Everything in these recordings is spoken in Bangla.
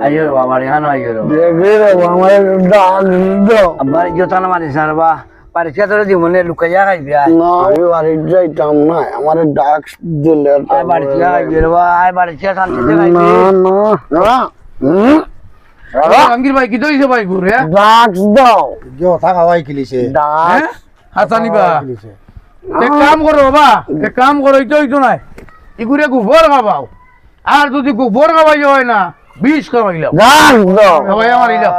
আইও আমার এখানে আইও দেখে রে আমার ডাক দাও আবার জোতানা মারিস না বা পরীক্ষা তোর জীবনে লুকাইয়া খাইবি আয় না আমি বাড়ি যাইতাম না আমার ডাক দিলে আয় বাড়িতে খাইবি রে বা আয় বাড়িতে শান্তিতে না খাইবি না আঙ্গির ভাই কি দইছে ভাই ঘুরে ডাক দাও জোতা খাওয়াই কিলিছে ডাক হাসানি বা এক কাম করো বাবা এক কাম করো ইতো নাই ইগুরে গোবর খাবাও আর যদি গোবর খাওয়াই হয় না বিষ খাওয়াইলাম ডাক দাও খাওয়াই আমার ইলাম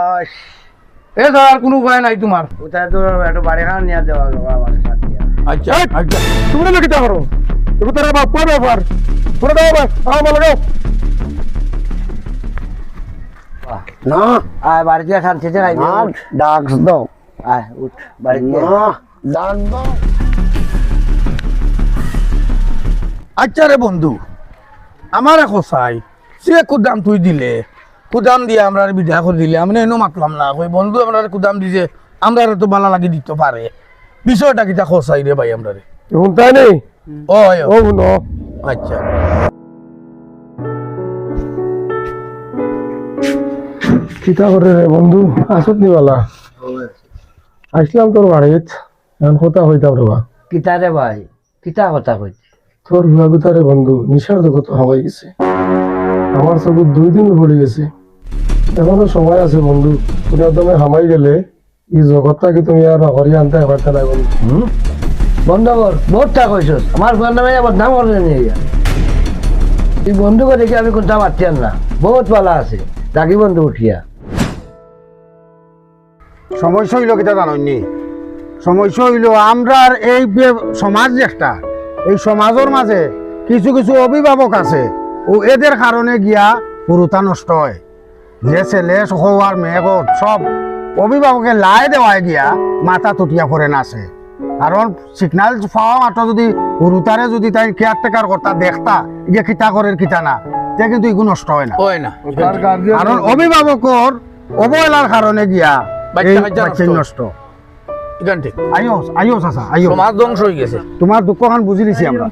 এ আর কোনো উপায় নাই তোমার কোথায় তোর একটু বাড়ি খানা নিয়ে দেওয়া বাবা আমার সাথে আচ্ছা আচ্ছা তোমরা লোক কিটা করো এগো তারা বাপ কোন ব্যাপার তোরা দাও বাপ আমার লাগাও না আয় বাড়িতে শান্তিতে খাইবি না ডাক দাও আয় উঠ বাড়িতে না ডাক দাও আচ্ছা রে বন্ধু আমার এখন চাই সে কুদাম তুই দিলে কুদাম দিয়ে আমরা বিদায় করে দিলে আমি এনে মাতলাম না ওই বন্ধু আমরা কুদাম দিছে আমরা তো বালা লাগি দিতে পারে বিষয়টা কিটা খসাই রে ভাই আমরা রে এখন তাই নেই ও ও নো আচ্ছা কিতা করে রে বন্ধু আসত নিবালা আসলাম তোর বাড়িত এখন কথা হইতাম রে বা কিতা রে ভাই কিতা কথা কইছি তোর গুতারে বন্ধু নিশার জগৎ হওয়াই গেছে আমার চকুর 2 দিন পড়ে গেছে এখনো সময় আছে বন্ধু তুমি একদমে হামাই গেলে এই জগৎটা কি তুমি আর হরিয়ে আনতে পারতে না বন্ধু বন্ধ কর বহুতটা কইছস আমার বন্ধু ভাই আবার নাম করে নিয়ে যা তুই বন্ধুকে দেখে আমি কোনটা পারতাম না বহুত পালা আছে ডাকি বন্ধু উঠিয়া সমস্যা হইল কিটা জানি সমস্যা হইল আমরার এই যে সমাজ একটা এই সমাজের মাঝে কিছু কিছু অভিভাবক আছে ও এদের কারণে গিয়া পুরুতা নষ্ট হয় যে ছেলে হওয়ার মেয়ে হোক সব অভিভাবকের লাই দেওয়ায় গিয়া মাথা তুটিয়া করে নাচে কারণ সিগনাল পাওয়া মাত্র যদি পুরুতারে যদি তাই কেয়ারটেকার কর্তা দেখতা যে কিতা করের কিতা না তে কিন্তু এগুলো নষ্ট হয় না হয় না কারণ অভিভাবকর অবহেলার কারণে গিয়া এই বাচ্চা বাচ্চা নষ্ট এখান থেকে আইও আইও চাচা আইও সমাজ ধ্বংস হয়ে গেছে তোমার দুঃখ খান বুঝি দিছি আমরা